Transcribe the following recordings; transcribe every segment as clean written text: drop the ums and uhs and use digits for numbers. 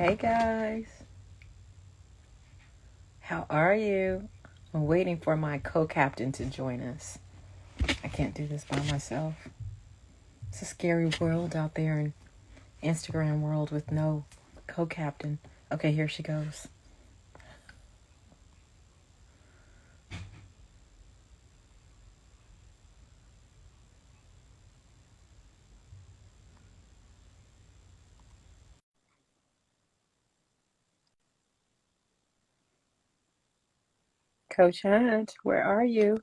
Hey guys, how are you? I'm waiting for my co-captain to join us. I can't do this by myself. It's a scary world out there in Instagram world with no co-captain. Okay, here she goes. Coach Hunt, where are you?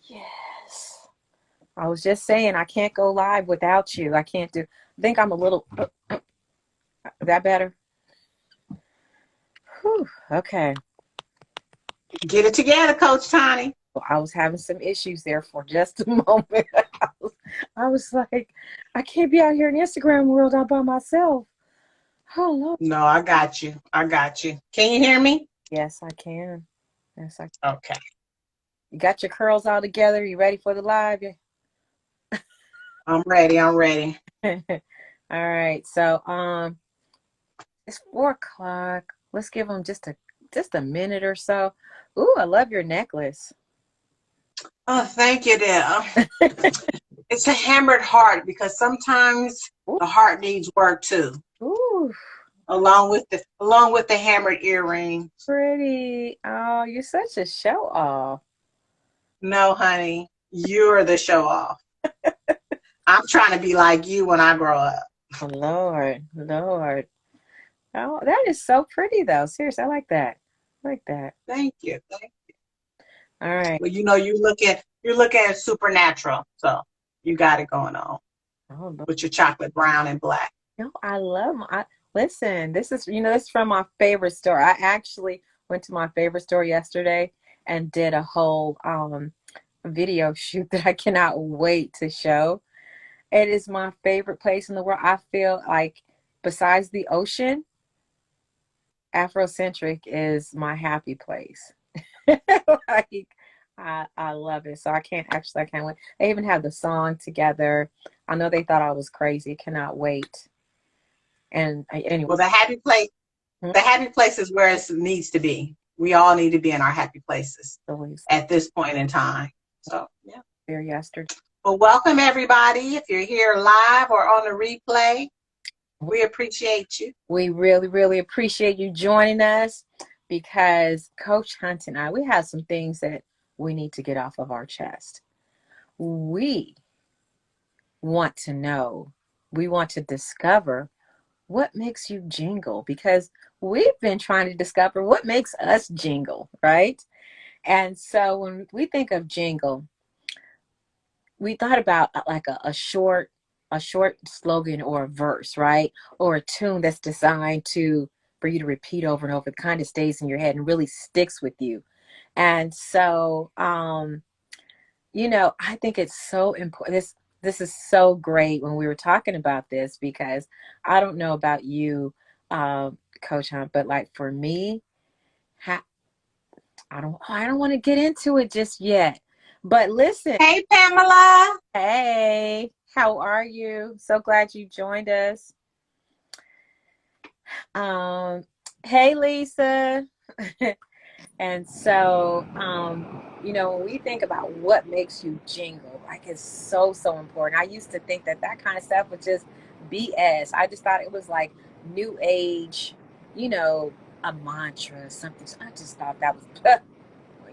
Yes. I was just saying I can't go live without you. I can't do. I think I'm a little. Is that better? Whew, okay. Get it together, Coach Tony. Well, I was having some issues there for just a moment. I was like, I can't be out here in the Instagram world all by myself. Oh, Lord. No, I got you. I got you. Can you hear me? Yes, I can. Yes, I. Okay. You got your curls all together? You ready for the live? I'm ready. I'm ready. All right. So, it's 4 o'clock. Let's give them just a minute or so. Ooh, I love your necklace. Oh, thank you, there. It's a hammered heart because sometimes Ooh, the heart needs work too, ooh, along with the hammered earring. pretty. Oh, you're such a show off. No, honey, you're the show off. I'm trying to be like you when I grow up. Oh, Lord, Lord. Oh, that is so pretty though. Seriously, I like that. I like that. Thank you. All right. Well, you're looking supernatural, so you got it going on Oh, Lord. with your chocolate brown and black. No, I love listen, this is from my favorite store. I actually went to my favorite store yesterday and did a whole video shoot that I cannot wait to show. It is my favorite place in the world. I feel like besides the ocean, Afrocentric is my happy place. Like I love it. So I can't wait. They even have the song together. I know they thought I was crazy. Cannot wait. And anyway, Well, the happy place is where it needs to be. We all need to be in our happy places Louise at this point in time. So, yeah. there yesterday. Well, welcome everybody. If you're here live or on the replay, we appreciate you. We really, really appreciate you joining us because Coach Hunt and I, we have some things that we need to get off of our chest. We want to know, we want to discover what makes you jingle because we've been trying to discover what makes us jingle, right? And so when we think of jingle, we thought about like a short slogan or a verse, right? Or a tune that's designed to for you to repeat over and over. It kind of stays in your head and really sticks with you. And so I think it's so important. This is so great when we were talking about this because I don't know about you, Coach Hunt, but like for me, ha- I don't want to get into it just yet. But listen, Hey, Pamela. hey, how are you? So glad you joined us. Um, hey, Lisa. And so, when we think about what makes you jingle, like it's so, so important. I used to think that kind of stuff was just BS. I just thought it was like new age, you know, a mantra, something. So I just thought that was,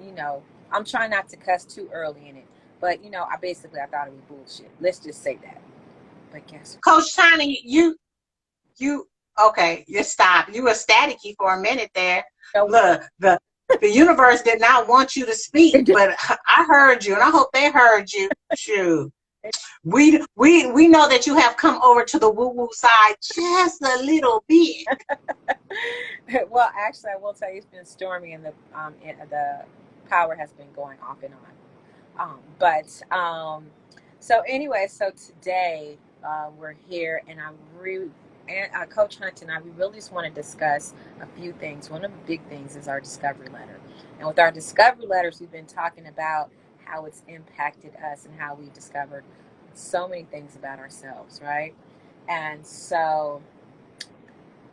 you know, I'm trying not to cuss too early in it. But, I thought it was bullshit. Let's just say that. But guess Coach Tiny, you okay, you stop. You were staticky for a minute there. what? Look, the universe did not want you to speak, but I heard you and I hope they heard you. Shoot. We know that you have come over to the woo woo side just a little bit. Well, actually, I will tell you, it's been stormy, and the power has been going off and on. But so anyway, so today we're here, and Coach Hunt and I, we really just want to discuss a few things. One of the big things is our discovery letter, and with our discovery letters, we've been talking about how it's impacted us and how we discovered so many things about ourselves, right? And so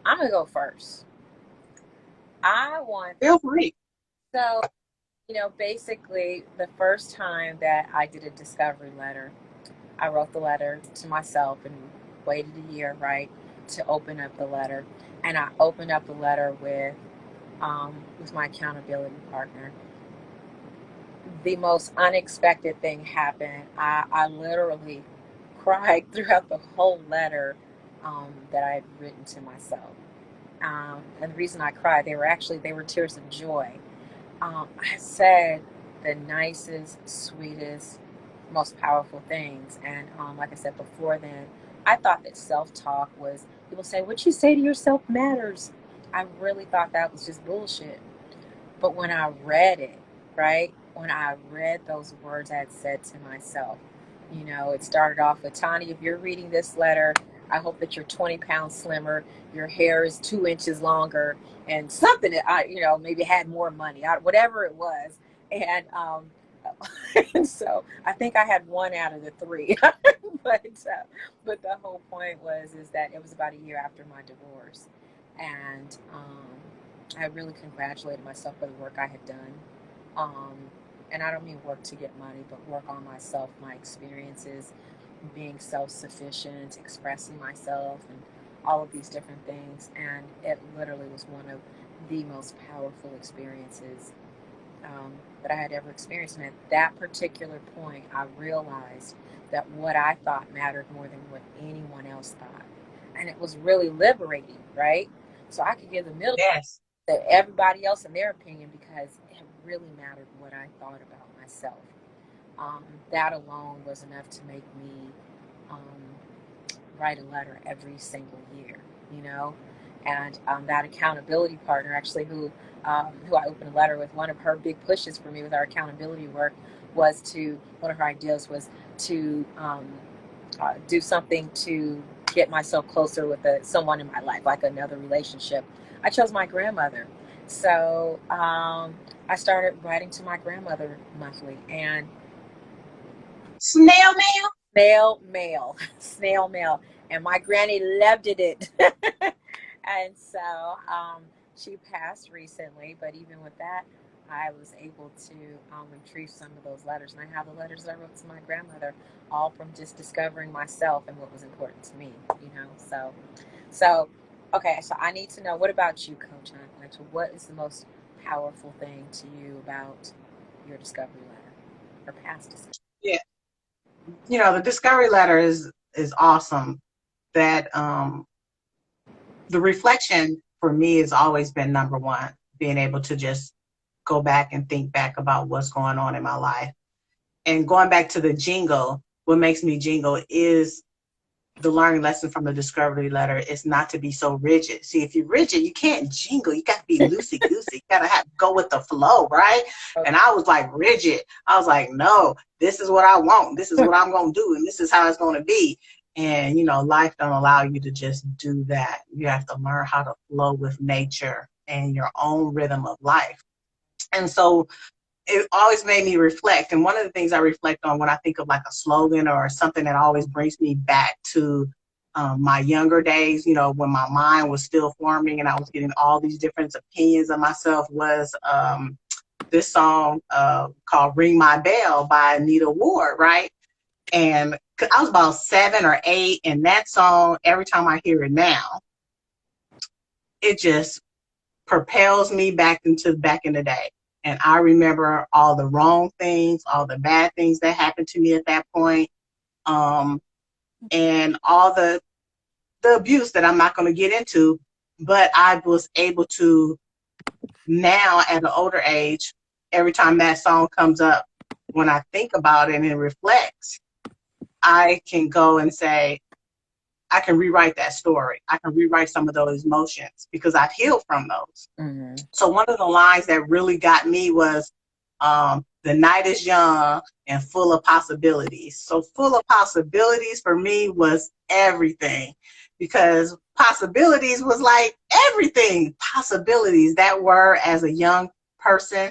I'm gonna go first. I want Feel free. so basically the first time that I did a discovery letter, I wrote the letter to myself and waited a year, right, to open up the letter, and I opened up the letter with my accountability partner. The most unexpected thing happened. I literally cried throughout the whole letter that I had written to myself. And the reason I cried, they were tears of joy. I said the nicest, sweetest, most powerful things. And like I said before, then I thought that self-talk was people say what you say to yourself matters. I really thought that was just bullshit. But when I read it, right, when I read those words I had said to myself, it started off with Tani, if you're reading this letter, I hope that you're 20 pounds slimmer, your hair is 2 inches longer, and something that maybe had more money, whatever it was. And and so I think I had one out of the three. But the whole point was is that it was about a year after my divorce, and I really congratulated myself for the work I had done. Um, and I don't mean work to get money, but work on myself, my experiences, being self sufficient, expressing myself, and all of these different things. And it literally was one of the most powerful experiences that I had ever experienced. And at that particular point, I realized that what I thought mattered more than what anyone else thought. And it was really liberating, right? So I could give the middle Yes. to everybody else in their opinion because it really mattered what I thought about myself. Um, that alone was enough to make me um, write a letter every single year, you know. And that accountability partner, actually, who I opened a letter with, one of her big pushes for me with our accountability work was one of her ideas was to do something to get myself closer with someone in my life, like another relationship. I chose my grandmother. So I started writing to my grandmother monthly, and Snail mail? snail mail, snail mail, and my granny loved it. And so she passed recently, but even with that, I was able to retrieve some of those letters, and I have the letters that I wrote to my grandmother, all from just discovering myself and what was important to me. So okay, so I need to know, what about you, Coach Hunt? Like, so what is the most powerful thing to you about your discovery letter or past discovery? Yeah. The discovery letter is awesome. That the reflection for me has always been number one, being able to just go back and think back about what's going on in my life. And going back to the jingle, what makes me jingle is the learning lesson from the discovery letter is not to be so rigid. See, if you're rigid, you can't jingle. You got to be loosey goosey. You got to go with the flow, right? And I was like rigid. I was like, no, this is what I want. This is what I'm going to do. And this is how it's going to be. And, life don't allow you to just do that. You have to learn how to flow with nature and your own rhythm of life. And so it always made me reflect. And one of the things I reflect on when I think of like a slogan or something that always brings me back to my younger days, when my mind was still forming and I was getting all these different opinions of myself, was this song called Ring My Bell by Anita Ward, right? And I was about 7 or 8, and that song, every time I hear it now, it just propels me back in the day. And I remember all the wrong things, all the bad things that happened to me at that point, and all the abuse that I'm not going to get into. But I was able to now, at an older age, every time that song comes up, when I think about it and it reflects, I can go and say, I can rewrite that story. I can rewrite some of those emotions because I've healed from those. Mm-hmm. So one of the lines that really got me was, the night is young and full of possibilities. So full of possibilities for me was everything, because possibilities was like everything. Possibilities, that word as a young person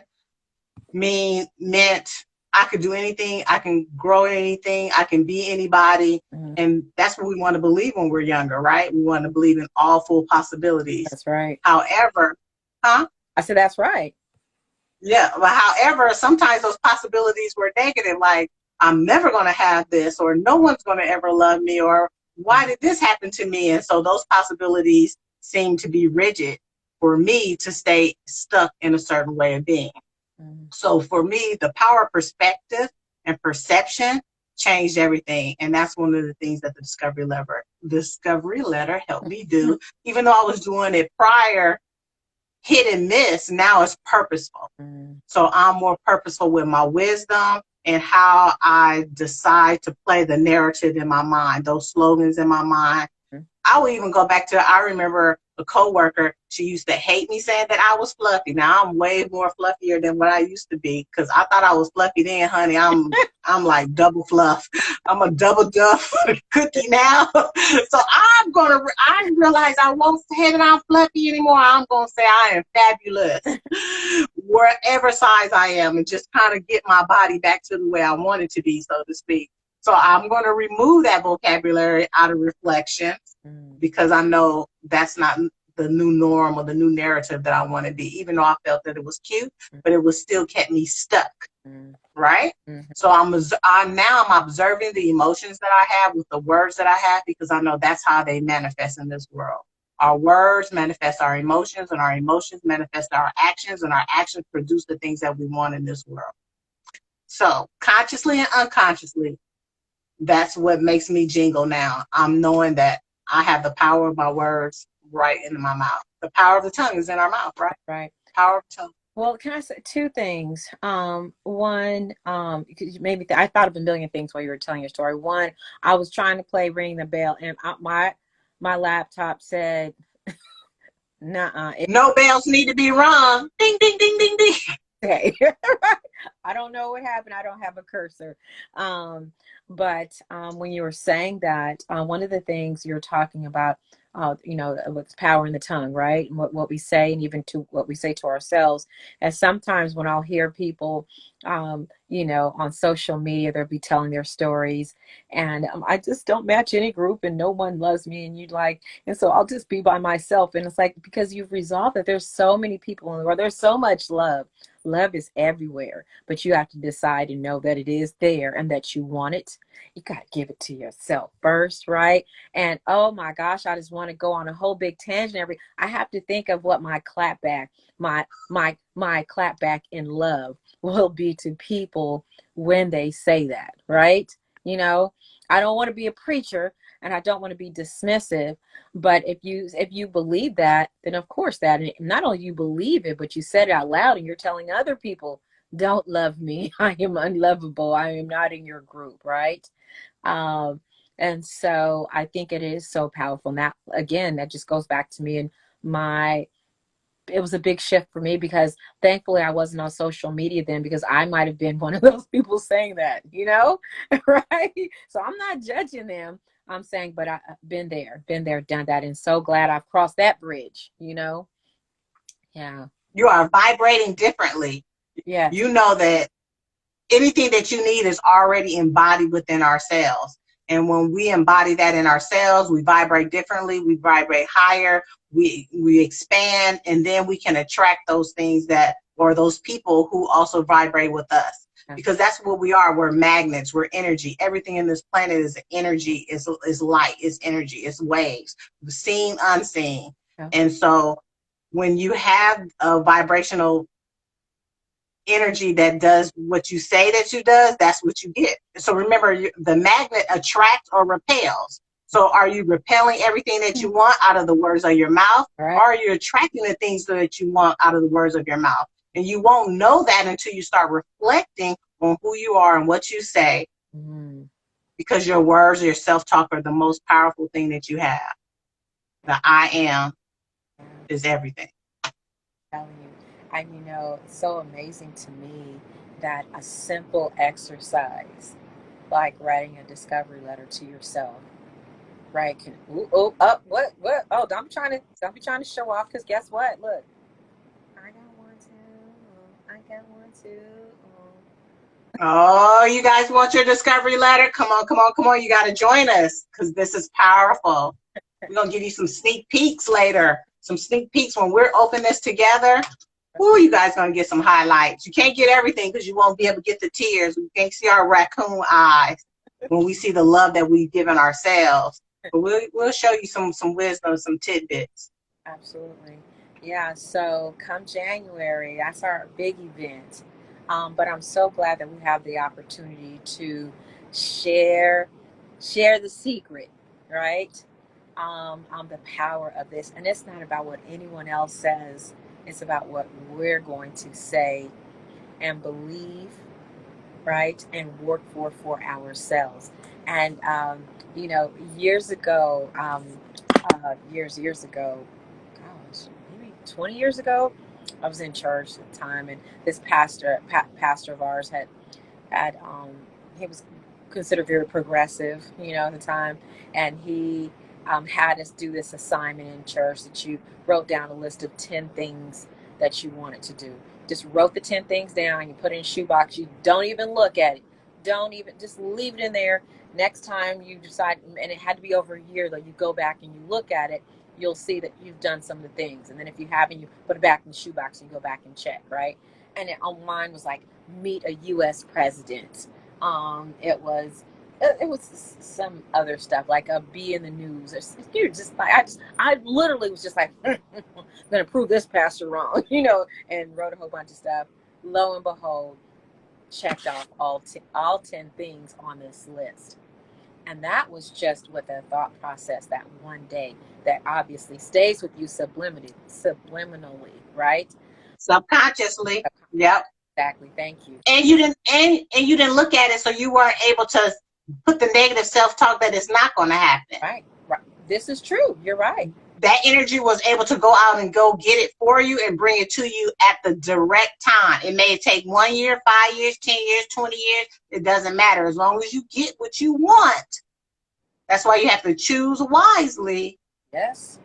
meant I could do anything. I can grow anything. I can be anybody. Mm-hmm. And that's what we want to believe when we're younger, right? We want to believe in all full possibilities. That's right. However, huh? I said, that's right. Yeah, but however, sometimes those possibilities were negative, like I'm never going to have this, or no one's going to ever love me, or why did this happen to me? And so those possibilities seem to be rigid for me to stay stuck in a certain way of being. Mm-hmm. So for me, the power of perspective and perception changed everything. And that's one of the things that the discovery letter helped me do. Even though I was doing it prior, hit and miss, now it's purposeful. Mm-hmm. So I'm more purposeful with my wisdom and how I decide to play the narrative in my mind, those slogans in my mind. I will even go back to, I remember a coworker, she used to hate me saying that I was fluffy. Now I'm way more fluffier than what I used to be, because I thought I was fluffy then, honey. I'm like double fluff. I'm a double duff cookie now. So I realize I won't say that I'm fluffy anymore. I'm gonna say I am fabulous, wherever size I am, and just kind of get my body back to the way I want it to be, so to speak. So I'm going to remove that vocabulary out of reflection, because I know that's not the new norm or the new narrative that I want to be, even though I felt that it was cute, but it was still kept me stuck. Right? Mm-hmm. So I'm observing the emotions that I have with the words that I have, because I know that's how they manifest in this world. Our words manifest our emotions, and our emotions manifest our actions, and our actions produce the things that we want in this world. So consciously and unconsciously, that's what makes me jingle now. I'm knowing that I have the power of my words right in my mouth. The power of the tongue is in our mouth, right? Right. Power of the tongue. Well, can I say two things? One, maybe I thought of a million things while you were telling your story. One, I was trying to play Ring the Bell, and my laptop said, "Nuh-uh." No bells need to be rung. Ding, ding, ding, ding, ding. Okay. I don't know what happened. I don't have a cursor. But when you were saying that, one of the things you're talking about, what's power in the tongue, right? And what we say, and even to what we say to ourselves. And sometimes when I'll hear people, on social media, they'll be telling their stories, and I just don't match any group, and no one loves me, and so I'll just be by myself. And it's like, because you've resolved that there's so many people in the world, there's so much love. Love is everywhere, but you have to decide and know that it is there and that you want it. You got to give it to yourself first, right? And oh my gosh, I just want to go on a whole big tangent. I have to think of what my clapback, my clapback in love will be to people when they say that, right? I don't want to be a preacher, and I don't want to be dismissive, but if you believe that, then of course that, and not only you believe it, but you said it out loud, and you're telling other people, don't love me. I am unlovable. I am not in your group, right? Um, and so I think it is so powerful. And that, again, that just goes back to me, and my it was a big shift for me, because thankfully I wasn't on social media then, because I might have been one of those people saying that, right? So I'm not judging them. I'm saying, but I've been there, done that, and so glad I've crossed that bridge. Yeah. You are vibrating differently. Yes. You know that anything that you need is already embodied within ourselves. And when we embody that in ourselves, we vibrate differently, we vibrate higher, we expand, and then we can attract those things or those people who also vibrate with us. Because that's what we are. We're magnets, we're energy. Everything in this planet is energy, is light, is energy, is waves, seen, unseen. Yeah. And so when you have a vibrational energy that does what you say that you does, that's what you get. So remember, the magnet attracts or repels. So are you repelling everything that you want out of the words of your mouth, Right. or are you attracting the things that you want out of the words of your mouth? And you won't know that until you start reflecting on who you are and what you say, because your words, your self-talk, are the most powerful thing that you have. The I am is everything. Telling you. And it's so amazing to me that a simple exercise like writing a discovery letter to yourself, right? Can what? Oh, don't be trying to show off, because guess what? Look, I got one too. I got one too. Oh, you guys want your discovery letter? Come on, come on, come on. You got to join us because this is powerful. We're going to give you some sneak peeks later. Some sneak peeks when we're open this together. Ooh, you guys going to get some highlights. You can't get everything because you won't be able to get the tears. We can't see our raccoon eyes when we see the love that we've given ourselves. But we'll show you some wisdom, some tidbits. Absolutely. Yeah, so come January, that's our big event. But I'm so glad that we have the opportunity to share share the secret, right? On the power of this. And it's not about what anyone else says, it's about what we're going to say and believe, right? And work for ourselves. And years ago, years ago, gosh, maybe 20 years ago, I was in church at the time, and this pastor of ours had he was considered very progressive, at the time, and he had us do this assignment in church that you wrote down a list of 10 things that you wanted to do. Just wrote the 10 things down, you put it in a shoebox, you don't even look at it. Don't even, just leave it in there. Next time you decide, and it had to be over a year, though, you go back and you look at it, you'll see that you've done some of the things. And then if you haven't, you put it back in the shoebox and you go back and check, right? And on mine was like, meet a U.S. president. It was some other stuff like a be in the news. You're just like I literally was just like, I'm gonna prove this pastor wrong, and wrote a whole bunch of stuff. Lo and behold, checked off all 10 things on this list. And that was just with a thought process that one day that obviously stays with you subliminally, right? Subconsciously. Yep. Exactly. Thank you. And you didn't look at it, so you weren't able to put the negative self-talk that it's not going to happen. Right. Right. This is true. You're right. That energy was able to go out and go get it for you and bring it to you at the direct time. It may take 1 year, 5 years, 10 years, 20 years. It doesn't matter as long as you get what you want. That's why you have to choose wisely. Yes.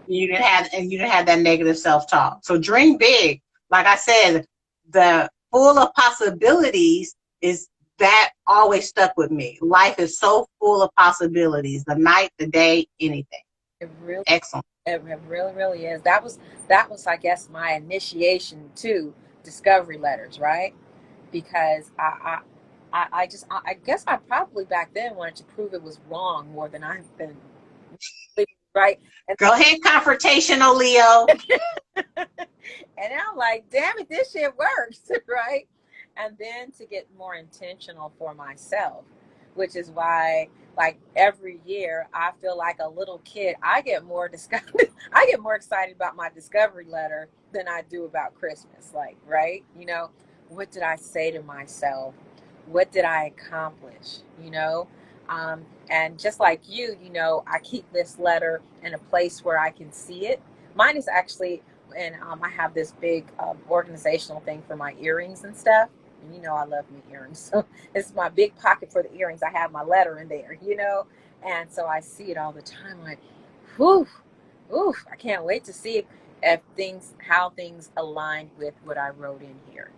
You didn't have that negative self-talk. So dream big. Like I said, the full of possibilities is that always stuck with me. Life is so full of possibilities. The night, the day, anything. It really, Excellent. it really, really is. That was, I guess, my initiation to discovery letters, right? Because I guess I probably back then wanted to prove it was wrong more than I've been right. And Go ahead, confrontational Leo. and I'm like, damn it, this shit works, right? And then to get more intentional for myself, which is why, like every year, I feel like a little kid. I get more I get more excited about my discovery letter than I do about Christmas. Like, right? What did I say to myself? What did I accomplish? And just like I keep this letter in a place where I can see it. Mine is actually, and I have this big organizational thing for my earrings and stuff. And I love me earrings. So it's my big pocket for the earrings. I have my letter in there. And so I see it all the time. Like, whew, oof, I can't wait to see how things align with what I wrote in here.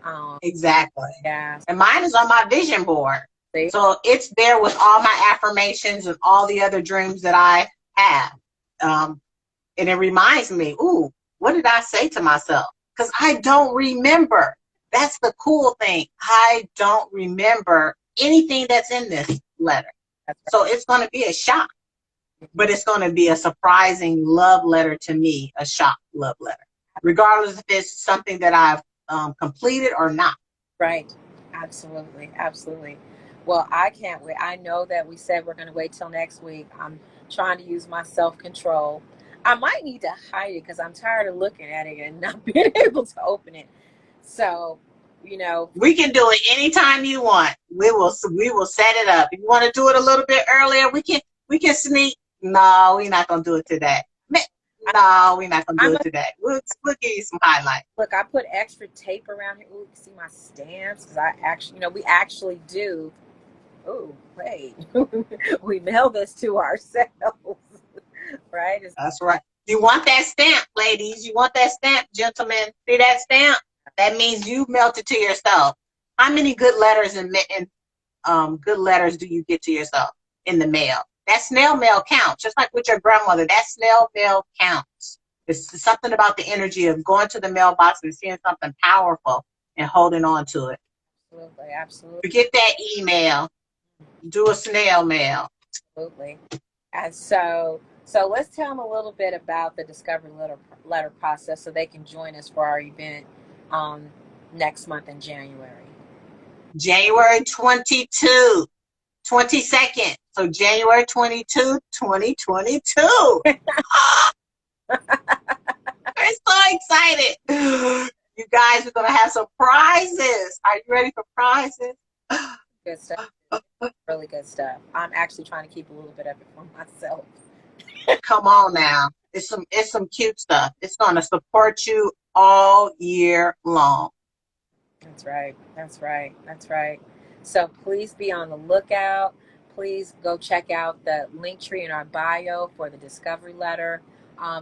Um, Exactly. yeah. And mine is on my vision board. See? So it's there with all my affirmations and all the other dreams that I have. And it reminds me, ooh, what did I say to myself? Because I don't remember. That's the cool thing. I don't remember anything that's in this letter. That's right. So it's going to be a shock, but it's going to be a surprising love letter to me, a shock love letter, regardless if it's something that I've completed or not. Right. Absolutely. Absolutely. Well, I can't wait. I know that we said we're going to wait till next week. I'm trying to use my self-control. I might need to hide it because I'm tired of looking at it and not being able to open it. So, We can do it anytime you want. We will set it up. If you want to do it a little bit earlier, we can sneak. No, we're not gonna do it today. No, we're not gonna do it today. We'll give you some highlights. Look, I put extra tape around here. Ooh, you can see my stamps because I actually, we actually do. Oh, wait. We mail this to ourselves, right? That's right. You want that stamp, ladies. You want that stamp, gentlemen. See that stamp? That means you mailed it to yourself. How many good letters and good letters do you get to yourself in the mail? That snail mail counts, just like with your grandmother. That snail mail counts. It's something about the energy of going to the mailbox and seeing something powerful and holding on to it. Absolutely, absolutely, Forget that email. Do a snail mail. absolutely. And so let's tell them a little bit about the discovery letter process so they can join us for our event um, next month in January. January 22nd. So January 22, 2022. We're so excited. You guys are going to have some prizes. Are you ready for prizes? Good stuff. Really good stuff. I'm actually trying to keep a little bit of it for myself. Come on now. It's some cute stuff. It's going to support you all year long. That's right. That's right. That's right. So please be on the lookout. Please go check out the link tree in our bio for the discovery letter.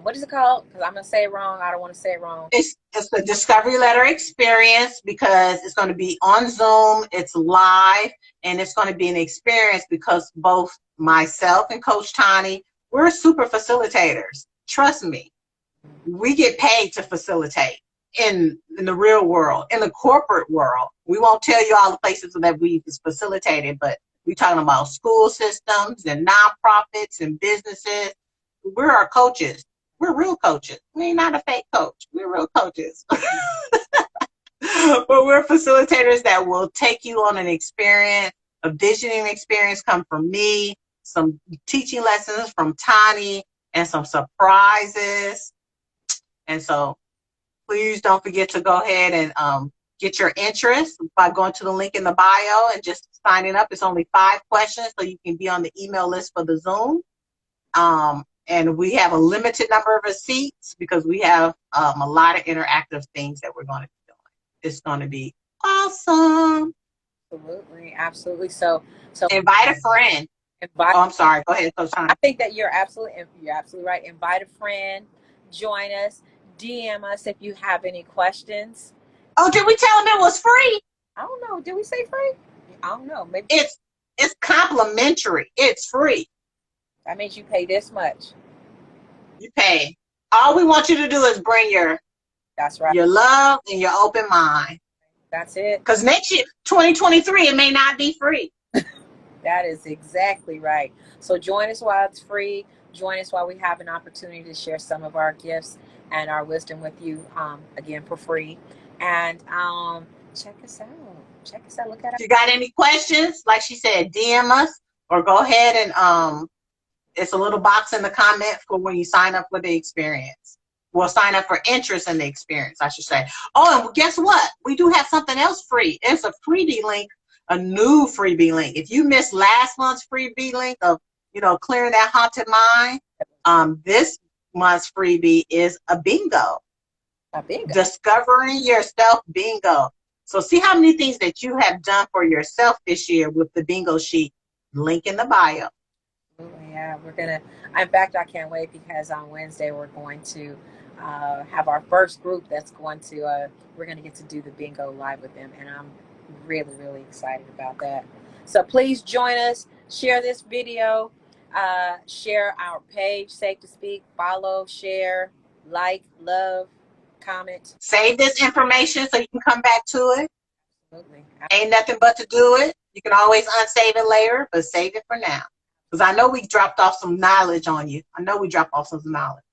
What is it called? Because I'm going to say it wrong. I don't want to say it wrong. It's the Discovery Letter experience because it's going to be on Zoom, it's live, and it's going to be an experience because both myself and Coach Tani, we're super facilitators. Trust me, we get paid to facilitate in the real world, in the corporate world. We won't tell you all the places that we've facilitated, but we're talking about school systems and nonprofits and businesses. We're our coaches. We're real coaches. We're not a fake coach. We're real coaches. But we're facilitators that will take you on an experience, a visioning experience come from me, some teaching lessons from Tani, and some surprises. And so please don't forget to go ahead and get your interest by going to the link in the bio and just signing up. It's only 5 questions, so you can be on the email list for the Zoom. And we have a limited number of seats because we have a lot of interactive things that we're going to be doing. It's going to be awesome. Absolutely. Absolutely. So Invite a friend. invite. Oh, I'm sorry. Go ahead, Coach I Tony. think that you're absolutely right. Invite a friend, join us, DM us if you have any questions. Oh, did we tell them it was free? I don't know. Did we say free? I don't know. Maybe It's complimentary. It's free. that means you pay this much. You pay. All we want you to do is bring That's right. your love and your open mind. That's it. Because next year, 2023, it may not be free. That is exactly right. So join us while it's free. Join us while we have an opportunity to share some of our gifts and our wisdom with you again for free. And check us out. Check us out. Look at If you got any questions, like she said, DM us or go ahead and it's a little box in the comment for when you sign up for the experience. We'll sign up for interest in the experience, I should say. Oh, and guess what? We do have something else free. It's a freebie link, a new freebie link. If you missed last month's freebie link of, clearing that haunted mind, this month's freebie is a bingo. a bingo. Discovering yourself bingo. So see how many things that you have done for yourself this year with the bingo sheet. Link in the bio. Yeah, we're gonna. In fact, I can't wait because on Wednesday we're going to have our first group that's going to. We're gonna get to do the bingo live with them, and I'm really, really excited about that. So please join us. Share this video. Share our page, Safe to Speak. Follow, share, like, love, comment. Save this information so you can come back to it. Absolutely. Ain't nothing but to do it. You can always unsave it later, but save it for now. Because I know we dropped off some knowledge on you. I know we dropped off some knowledge.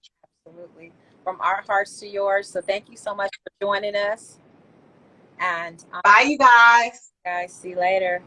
Absolutely. From our hearts to yours. So thank you so much for joining us. And Bye, you guys. guys, see you later.